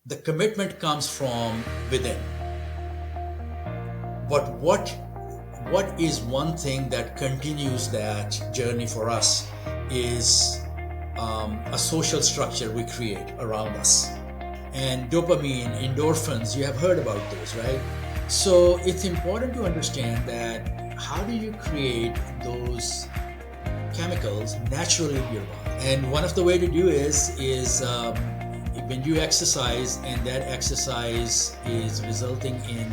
The commitment comes from within. But what is one thing that continues that journey for us is a social structure we create around us. And dopamine, endorphins, you have heard about those, right? So it's important to understand that how do you create those chemicals naturally in your body? And one of the way to do is when you exercise and that exercise is resulting in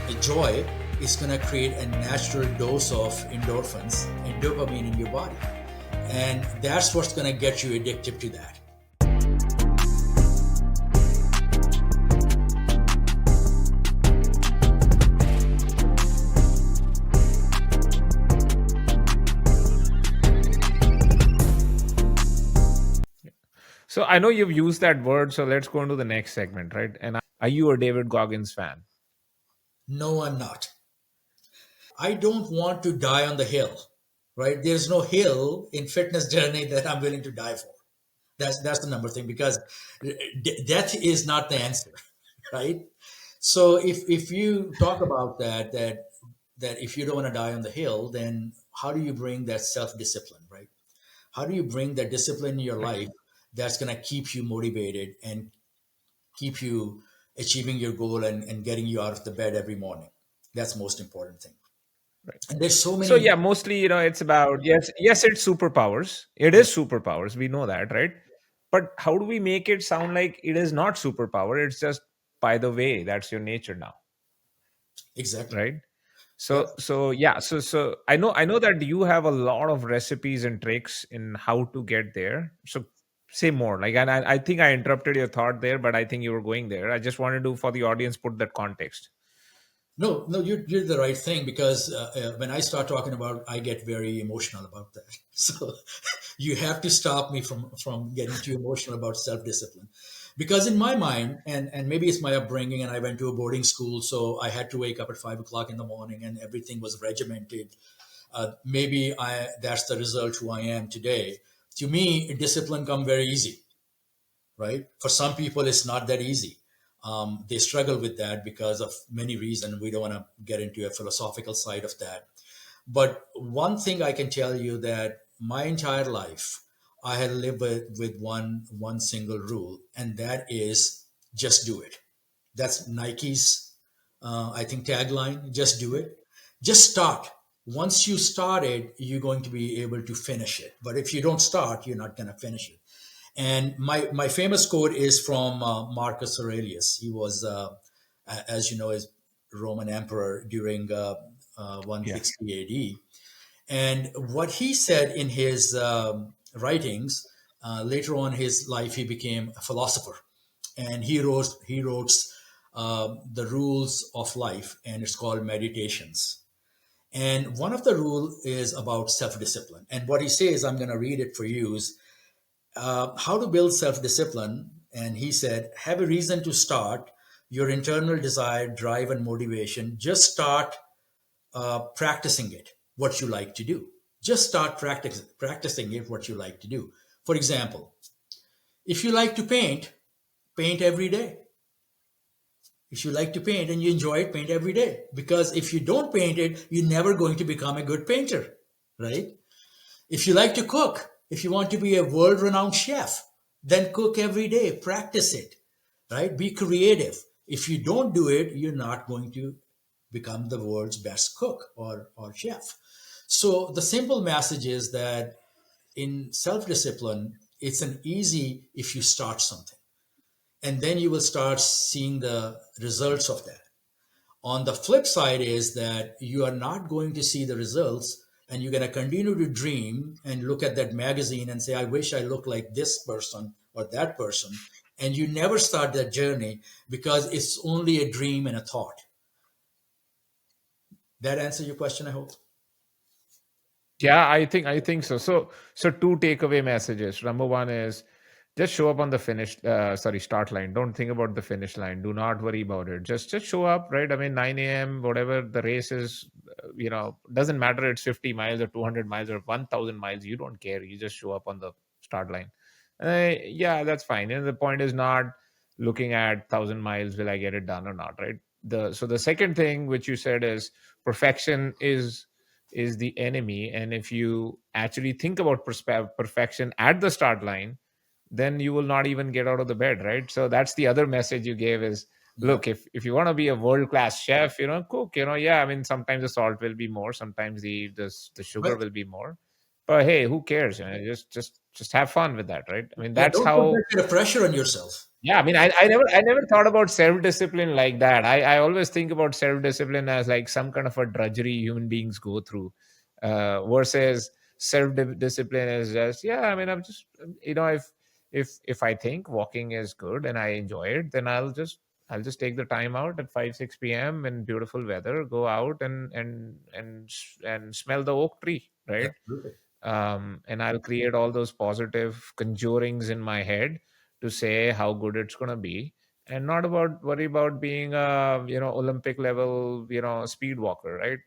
a joy, it's going to create a natural dose of endorphins and dopamine in your body. And that's what's going to get you addicted to that. So I know you've used that word, so let's go into the next segment, right? And are you a David Goggins fan? No, I'm not. I don't want to die on the hill, right? There's no hill in fitness journey that I'm willing to die for. That's the number thing, because death is not the answer, right? So if you talk about that if you don't want to die on the hill, then how do you bring that self discipline, right? How do you bring that discipline in your Right. life that's going to keep you motivated and keep you achieving your goal and getting you out of the bed every morning? That's the most important thing. Right. And there's so So many. yeah, mostly, it's about, yes, it's superpowers. It Yeah, is superpowers. We know that, right? But how do we make it sound like it is not superpower? It's just, by the way, that's your nature now, exactly. right? Yep. So yeah, so I know that you have a lot of recipes and tricks in how to get there. So say more. Like, and I think I interrupted your thought there, but I think you were going there. I just wanted to, for the audience, put that context. No, no, you did the right thing, because when I start talking about, I get very emotional about that. So you have to stop me from getting too emotional about self discipline, because in my mind, and maybe it's my upbringing, and I went to a boarding school, so I had to wake up at 5 o'clock in the morning, and everything was regimented. Maybe I that's the result who I am today. To me, discipline come very easy, right? For some people, it's not that easy. They struggle with that because of many reasons. We don't want to get into a philosophical side of that. But one thing I can tell you, that my entire life, I had lived with one single rule, and that is just do it. That's Nike's, I think, tagline. Just do it. Just start. Once you start it, you're going to be able to finish it. But if you don't start, you're not going to finish it. And my famous quote is from Marcus Aurelius. He was, as you know, is Roman emperor during Yeah. 160 AD. And what he said in his writings, later on in his life, he became a philosopher, and he wrote the rules of life, and it's called Meditations. And one of the rule is about self-discipline. And what he says, I'm going to read it for you, is how to build self discipline. And he said, have a reason to start your internal desire, drive, and motivation. Just start practicing it, what you like to do. Just start practicing it, what you like to do. For example, if you like to paint, paint every day. If you like to paint and you enjoy it, paint every day. Because if you don't paint it, you're never going to become a good painter, right? If you like to cook, if you want to be a world renowned chef, then cook every day, practice it, right? Be creative. If you don't do it, you're not going to become the world's best cook or chef. So the simple message is that in self discipline, it's an easy if you start something, and then you will start seeing the results of that. On the flip side is that you are not going to see the results, and you're going to continue to dream and look at that magazine and say, I wish I looked like this person or that person. And you never start that journey because it's only a dream and a thought. That answer your question, I hope. Yeah, I think so. So two takeaway messages. Number one is just show up on the start line. Don't think about the finish line. Do not worry about it. Just show up, right? I mean, 9 a.m., whatever the race is, doesn't matter. It's 50 miles or 200 miles or 1,000 miles. You don't care. You just show up on the start line. Yeah, that's fine. And the point is not looking at 1,000 miles, will I get it done or not, right? So the second thing which you said is perfection is the enemy, and if you actually think about perfection at the start line, then you will not even get out of the bed, right? So that's the other message you gave is, Yeah. look, if you want to be a world class chef, cook, yeah, I mean, sometimes the salt will be more, sometimes the sugar Right. will be more, but hey, who cares? Just have fun with that, right? I mean, Yeah. that's Don't put that how. kind of pressure on yourself. Yeah, I mean, I never thought about self-discipline like that. I always think about self-discipline as like some kind of a drudgery human beings go through, versus self-discipline is just, yeah, I mean, I'm just, if I think walking is good and I enjoy it, then I'll just take the time out at 5 6 p.m. in beautiful weather, go out and smell the oak tree, right? Absolutely. And I'll create all those positive conjurings in my head to say how good it's going to be, and not about worry about being a Olympic level speed walker, right?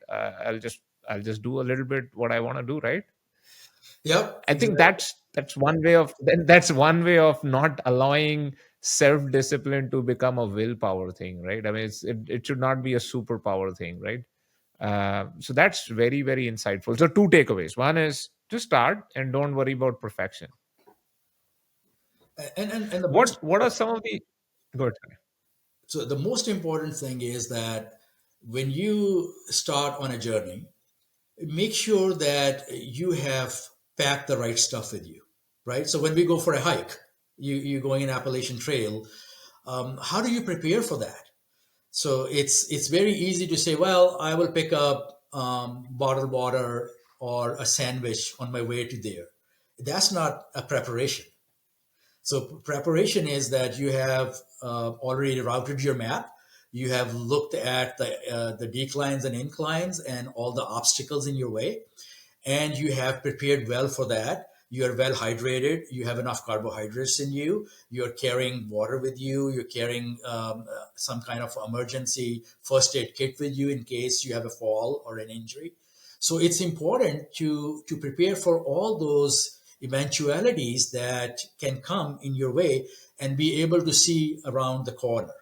I'll just do a little bit what I want to do, right? Yep. I think Exactly. that's one way of not allowing self discipline to become a willpower thing, right? I mean, it should not be a superpower thing, right? So that's very, very insightful. So two takeaways. One is just start and don't worry about perfection. And the most What are some of the good? so the most important thing is that when you start on a journey, make sure that you have packed the right stuff with you, right? So when we go for a hike, you're going in Appalachian Trail. How do you prepare for that? So it's very easy to say, well, I will pick up bottled water or a sandwich on my way to there. That's not a preparation. So preparation is that you have already routed your map. You have looked at the declines and inclines and all the obstacles in your way, and you have prepared well for that. You are well hydrated. You have enough carbohydrates in you. You're carrying water with you. You're carrying some kind of emergency first aid kit with you in case you have a fall or an injury. So it's important to prepare for all those eventualities that can come in your way and be able to see around the corner,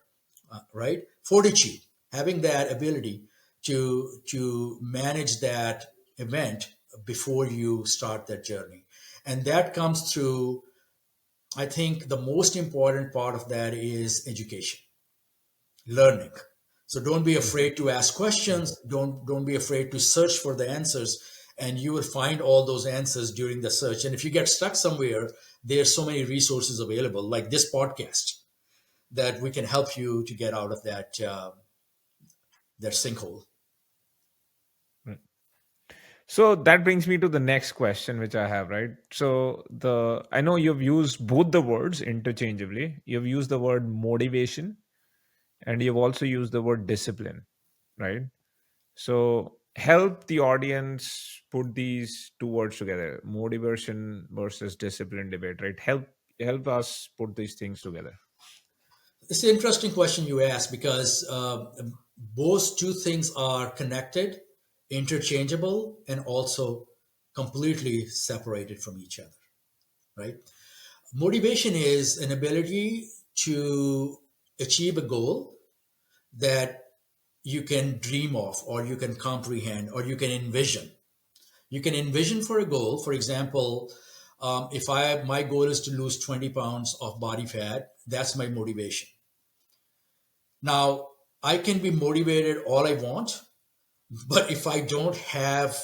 right? Fortitude, having that ability to manage that event before you start that journey, and that comes through. I think the most important part of that is education, learning. So don't be Mhm. afraid to ask questions. Don't be afraid to search for the answers, and you will find all those answers during the search. And if you get stuck somewhere, there's so many resources available, like this podcast, that we can help you to get out of that sinkhole. Right. So that brings me to the next question, which I have, right? So I know you've used both the words interchangeably. You've used the word motivation and you've also used the word discipline, right? So help the audience put these two words together: motivation versus discipline debate, right? Help us put these things together. It's an interesting question you ask because both two things are connected, interchangeable, and also completely separated from each other, right? Motivation is an ability to achieve a goal that you can dream of, or you can comprehend, or you can envision. You can envision for a goal. For example, if I my goal is to lose 20 pounds of body fat, that's my motivation. Now, I can be motivated all I want, but if I don't have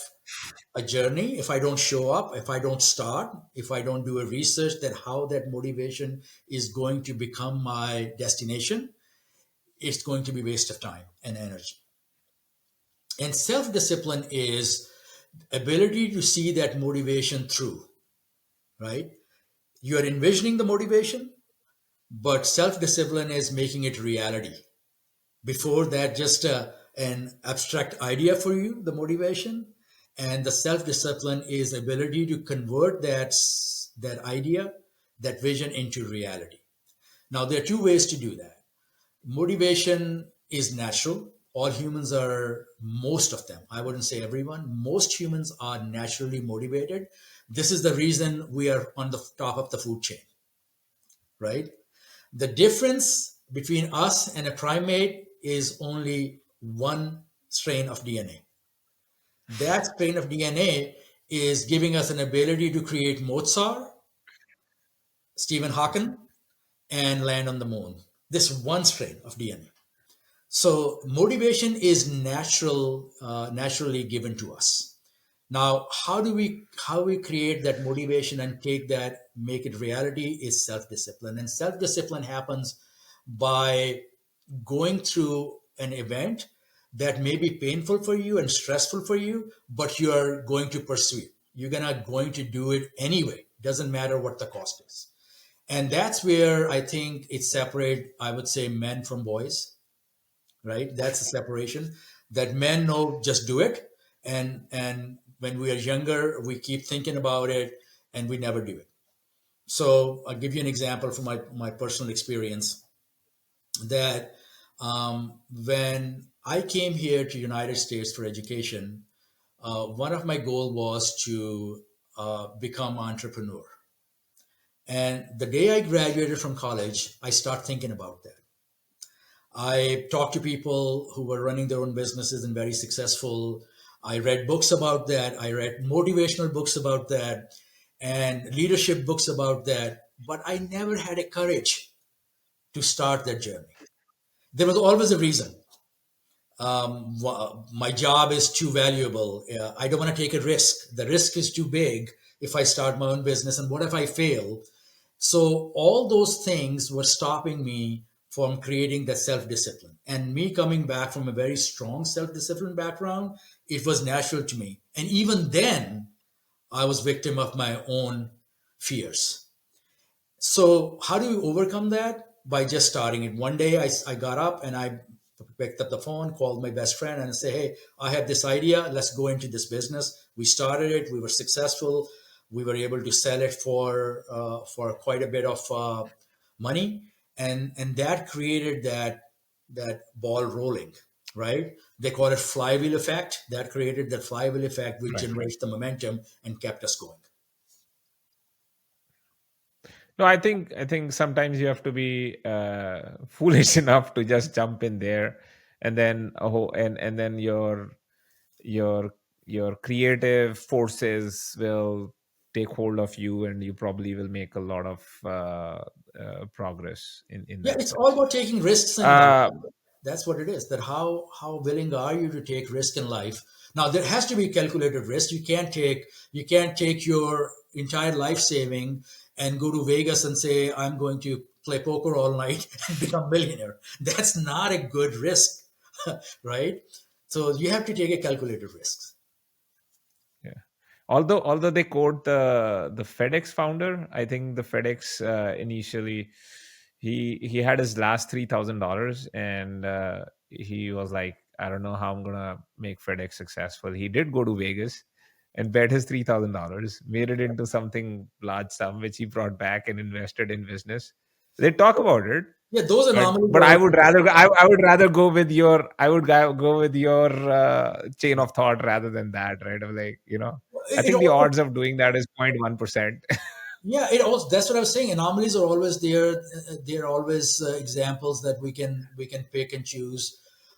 a journey, if I don't show up, if I don't start, if I don't do a research that how that motivation is going to become my destination, it's going to be waste of time and energy. And self-discipline is ability to see that motivation through, right? You are envisioning the motivation, but self-discipline is making it reality. Before that, just an abstract idea for you, the motivation, and the self-discipline is ability to convert that idea, that vision into reality. Now there are two ways to do that. Motivation is natural. All humans are, most of them, I wouldn't say everyone, most humans are naturally motivated. This is the reason we are on the top of the food chain, right? The difference between us and a primate is only one strain of DNA. That strain of DNA is giving us an ability to create Mozart, Stephen Hawking, and land on the moon. This one strain of DNA. So motivation is naturally given to us. Now, how we create that motivation and take that, make it reality, is self-discipline. And self-discipline happens by going through an event that may be painful for you and stressful for you, but you are going to pursue it. You're going to do it anyway. Doesn't matter what the cost is. And that's where I think it separate, I would say, men from boys, right? That's the separation, that men know just do it. And when we are younger, we keep thinking about it and we never do it. So I'll give you an example from my personal experience that when I came here to United States for education, one of my goal was to become entrepreneur. And the day I graduated from college, I start thinking about that. I talked to people who were running their own businesses and very successful. I read books about that. I read motivational books about that and leadership books about that. But I never had a courage to start that journey. There was always a reason. My job is too valuable. I don't want to take a risk. The risk is too big if I start my own business. And what if I fail? So all those things were stopping me from creating that self-discipline. And me coming back from a very strong self-discipline background, it was natural to me. And even then, I was victim of my own fears. So how do you overcome that? By just starting it. One day I got up and I picked up the phone, called my best friend and say, hey, I have this idea. Let's go into this business. We started it. We were successful. We were able to sell it for quite a bit of money. And that created that ball rolling, right? They call it flywheel effect. That created that flywheel effect, which Right, right. generates the momentum and kept us going. No, I think sometimes you have to be foolish enough to just jump in there, and then and then your your creative forces will take hold of you, and you probably will make a lot of progress in Yeah, that it's all sense. about taking risks in life. Uh, That's what it is. That how willing are you to take risk in life? Now there has to be calculated risk. You can't take your entire life saving and go to Vegas and say I'm going to play poker all night and become millionaire. That's not a good risk, right? So you have to take a calculated risk. Yeah. Although they quote the FedEx founder, I think the FedEx initially he had his last $3,000, and he was like, I don't know how I'm gonna make FedEx successful. He did go to Vegas and bet his $3,000, made it into something large sum, which he brought back and invested in business. They talk about it, Yeah, those anomalies but are I also would rather I would rather go with your go with your chain of thought rather than that, right? I'm like, I it think the also odds of doing that is 0.1%. Yeah, it also, that's what I was saying. Anomalies are always there. There are always examples that we can pick and choose.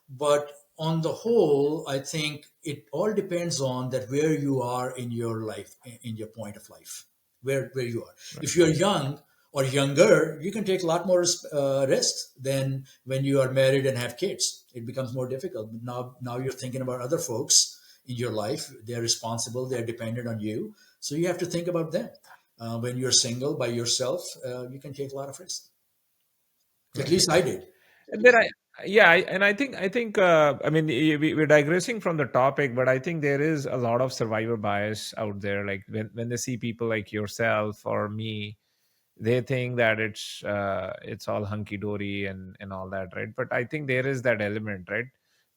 But on the whole, I think it all depends on that where you are in your life, in your point of life, where you are. If Right. you're young or younger, you can take a lot more risks than when you are married and have kids. It becomes more difficult. Now you're thinking about other folks in your life. They're responsible. They're dependent on you. So you have to think about them. When you're single by yourself, you can take a lot of risks. At Right. least I did. And then and I think I mean we're digressing from the topic, but I think there is a lot of survivor bias out there. Like when they see people like yourself or me, they think that it's all hunky dory and all that, right? But I think there is that element, right?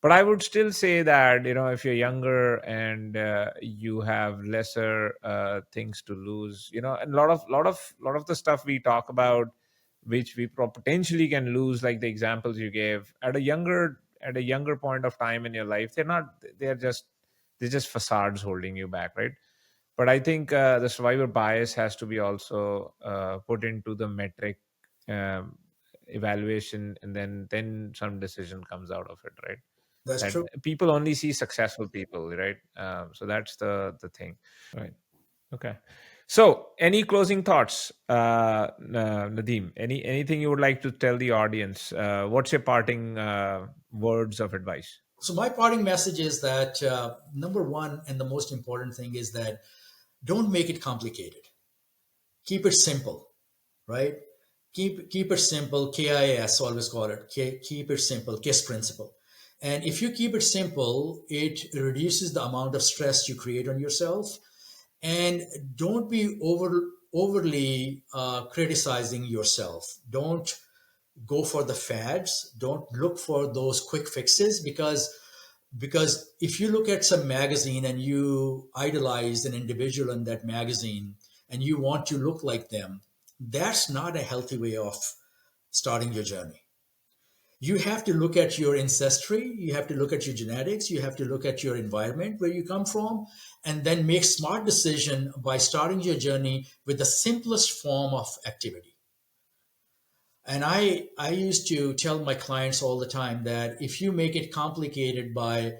But I would still say that if you're younger and you have lesser things to lose, and a lot of the stuff we talk about, which we potentially can lose, like the examples you gave at a younger point of time in your life, they're just facades holding you back, right? But I think the survivor bias has to be also put into the metric, um, evaluation, and then some decision comes out of it, right? That's That true. people only see successful people, right? So that's the thing, right? Okay. So, any closing thoughts, Nadeem? Anything you would like to tell the audience? What's your parting words of advice? So my parting message is that number one and the most important thing is that don't make it complicated. Keep it simple, right? Keep it simple. KIS always call it. Keep it simple. KISS principle. And if you keep it simple, it reduces the amount of stress you create on yourself. And don't be overly criticizing yourself. Don't go for the fads. Don't look for those quick fixes, because if you look at some magazine and you idolize an individual in that magazine and you want to look like them, that's not a healthy way of starting your journey. You have to look at your ancestry, you have to look at your genetics, you have to look at your environment where you come from, and then make smart decision by starting your journey with the simplest form of activity. And I used to tell my clients all the time that if you make it complicated by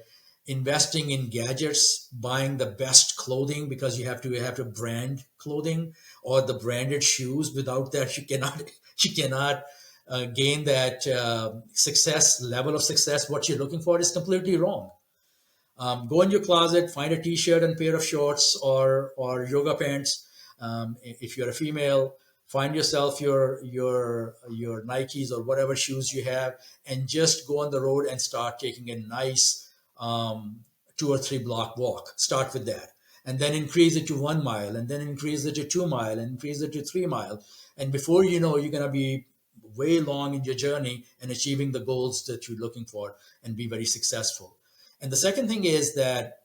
investing in gadgets, buying the best clothing because you have to brand clothing or the branded shoes, without that you cannot you cannot gain that success level of success. What you're looking for is completely wrong. Go in your closet, find a t-shirt and pair of shorts or yoga pants. If you're a female, find yourself your Nikes or whatever shoes you have, and just go on the road and start taking a nice 2 or 3 block walk. Start with that, and then increase it to 1 mile, and then increase it to 2 mile, and increase it to 3 mile. And before you know, you're gonna be way long in your journey and achieving the goals that you're looking for and be very successful. And the second thing is that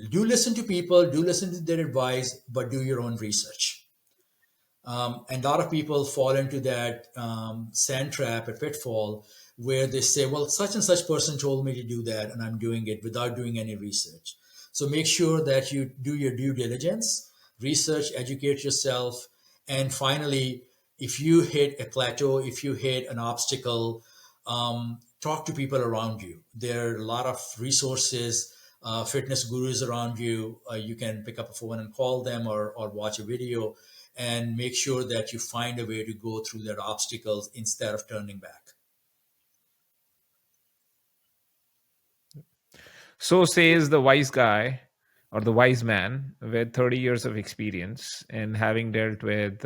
do listen to people, do listen to their advice, but do your own research. And a lot of people fall into that sand trap, a pitfall, where they say, well, such and such person told me to do that, and I'm doing it without doing any research. So make sure that you do your due diligence, research, educate yourself. And finally, if you hit a plateau, if you hit an obstacle, talk to people around you. There are a lot of resources, fitness gurus around you. You can pick up a phone and call them, or watch a video, and make sure that you find a way to go through that obstacles instead of turning back. So says the wise guy or the wise man with 30 years of experience and having dealt with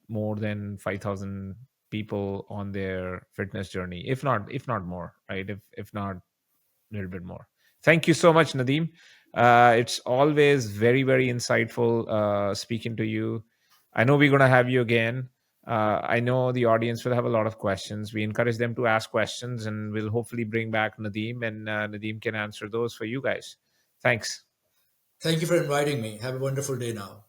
more than 5,000 people on their fitness journey, if not more, right? If not a little bit more. Thank you so much, Nadeem. It's always very, very insightful speaking to you. I know we're going to have you again. I know the audience will have a lot of questions. We encourage them to ask questions, and we'll hopefully bring back Nadeem, and Nadeem can answer those for you guys. Thanks. Thank you for inviting me. Have a wonderful day now.